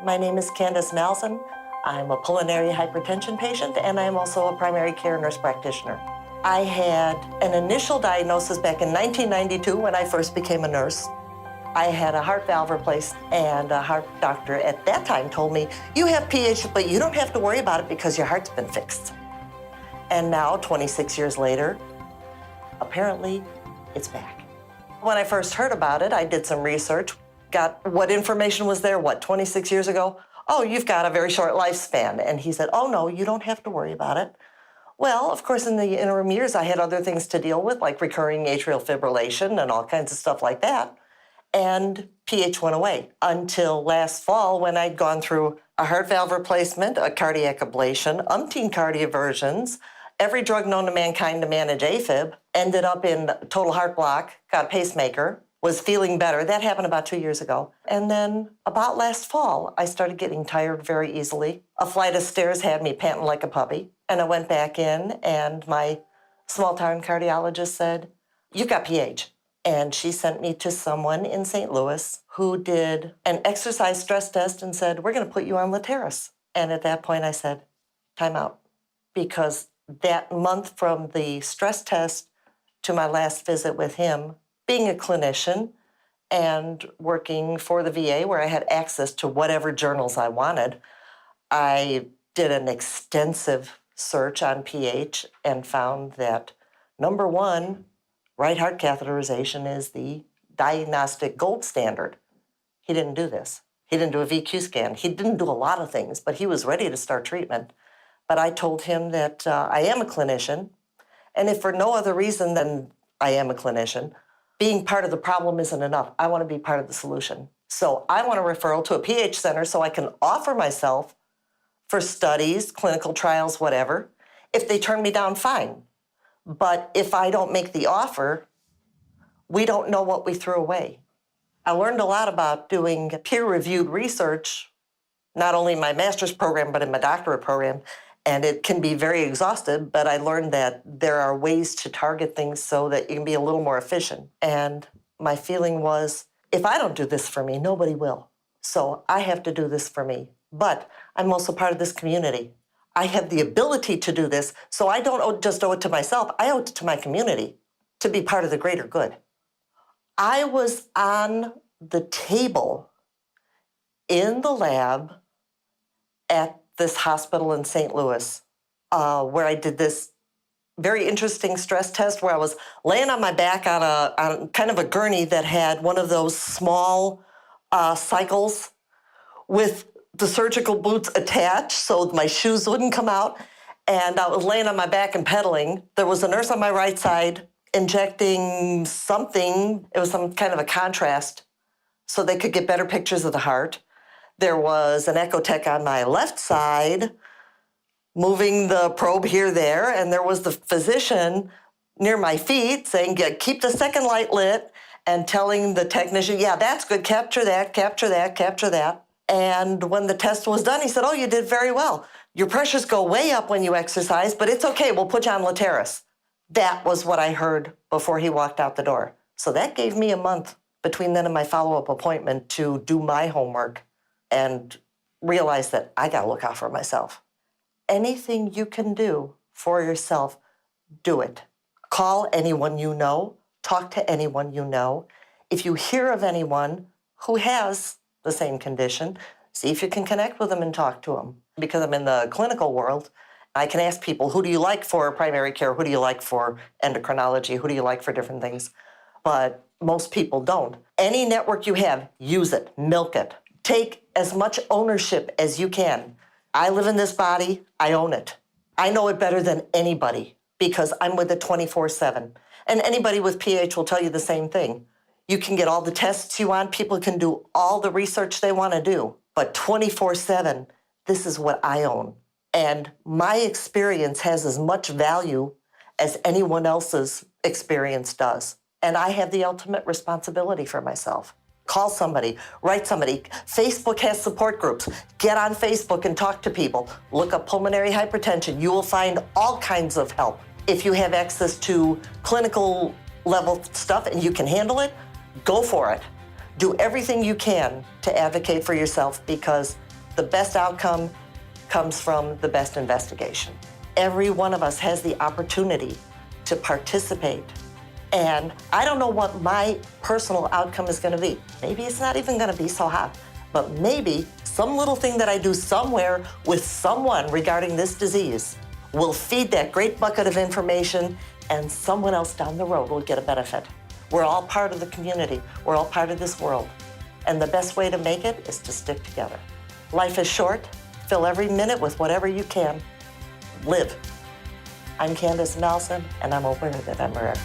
My name is Candace Malson. I'm a pulmonary hypertension patient, and I'm also a primary care nurse practitioner. I had an initial diagnosis back in 1992 when I first became a nurse. I had a heart valve replaced, and a heart doctor at that time told me, you have PH, but you don't have to worry about it because your heart's been fixed. And now, 26 years later, apparently it's back. When I first heard about it, I did some research, got what information was there, 26 years ago? Oh, you've got a very short lifespan. And he said, oh no, you don't have to worry about it. Well, of course, in the interim years, I had other things to deal with, like recurring atrial fibrillation and all kinds of stuff like that. And PH went away until last fall when I'd gone through a heart valve replacement, a cardiac ablation, umpteen cardioversions, every drug known to mankind to manage AFib, ended up in total heart block, got a pacemaker, was feeling better. That happened about 2 years ago. And then about last fall, I started getting tired very easily. A flight of stairs had me panting like a puppy. And I went back in, and my small town cardiologist said, you've got PH. And she sent me to someone in St. Louis who did an exercise stress test and said, we're going to put you on Letairis. And at that point, I said, time out. Because that month from the stress test to my last visit with him, being a clinician and working for the VA where I had access to whatever journals I wanted, I did an extensive search on PH and found that, number one, right heart catheterization is the diagnostic gold standard. He didn't do this. He didn't do a VQ scan. He didn't do a lot of things, but he was ready to start treatment. But I told him that I am a clinician, and if for no other reason than I am a clinician, being part of the problem isn't enough. I want to be part of the solution. So I want a referral to a PH center so I can offer myself for studies, clinical trials, whatever. If they turn me down, fine. But if I don't make the offer, we don't know what we threw away. I learned a lot about doing peer-reviewed research, not only in my master's program, but in my doctorate program. And it can be very exhaustive, but I learned that there are ways to target things so that you can be a little more efficient. And my feeling was, if I don't do this for me, nobody will. So I have to do this for me. But I'm also part of this community. I have the ability to do this, so I don't just owe it to myself, I owe it to my community to be part of the greater good. I was on the table in the lab at this hospital in St. Louis, where I did this very interesting stress test where I was laying on my back on kind of a gurney that had one of those small cycles with the surgical boots attached so my shoes wouldn't come out. And I was laying on my back and pedaling. There was a nurse on my right side injecting something. It was some kind of a contrast so they could get better pictures of the heart. There was an echo tech on my left side moving the probe here, there, and there was the physician near my feet saying, keep the second light lit, and telling the technician, yeah, that's good, capture that, capture that, capture that. And when the test was done, he said, oh, you did very well. Your pressures go way up when you exercise, but it's okay, we'll put you on Letairis. That was what I heard before he walked out the door. So that gave me a month between then and my follow-up appointment to do my homework and realize that I got to look out for myself. Anything you can do for yourself, do it. Call anyone you know, talk to anyone you know. If you hear of anyone who has the same condition, see if you can connect with them and talk to them. Because I'm in the clinical world, I can ask people, who do you like for primary care? Who do you like for endocrinology? Who do you like for different things? But most people don't. Any network you have, use it, milk it. Take as much ownership as you can. I live in this body, I own it. I know it better than anybody because I'm with it 24/7. And anybody with PH will tell you the same thing. You can get all the tests you want, people can do all the research they want to do, but 24/7, this is what I own. And my experience has as much value as anyone else's experience does. And I have the ultimate responsibility for myself. Call somebody, write somebody. Facebook has support groups. Get on Facebook and talk to people. Look up pulmonary hypertension. You will find all kinds of help. If you have access to clinical level stuff and you can handle it, go for it. Do everything you can to advocate for yourself because The best outcome comes from the best investigation. Every one of us has the opportunity to participate. And I don't know what my personal outcome is going to be. Maybe it's not even going to be so hot, but maybe some little thing that I do somewhere with someone regarding this disease will feed that great bucket of information, and someone else down the road will get a benefit. We're all part of the community. We're all part of this world. And the best way to make it is to stick together. Life is short. Fill every minute with whatever you can. Live. I'm Candace Malson, and I'm aware that I'm rare.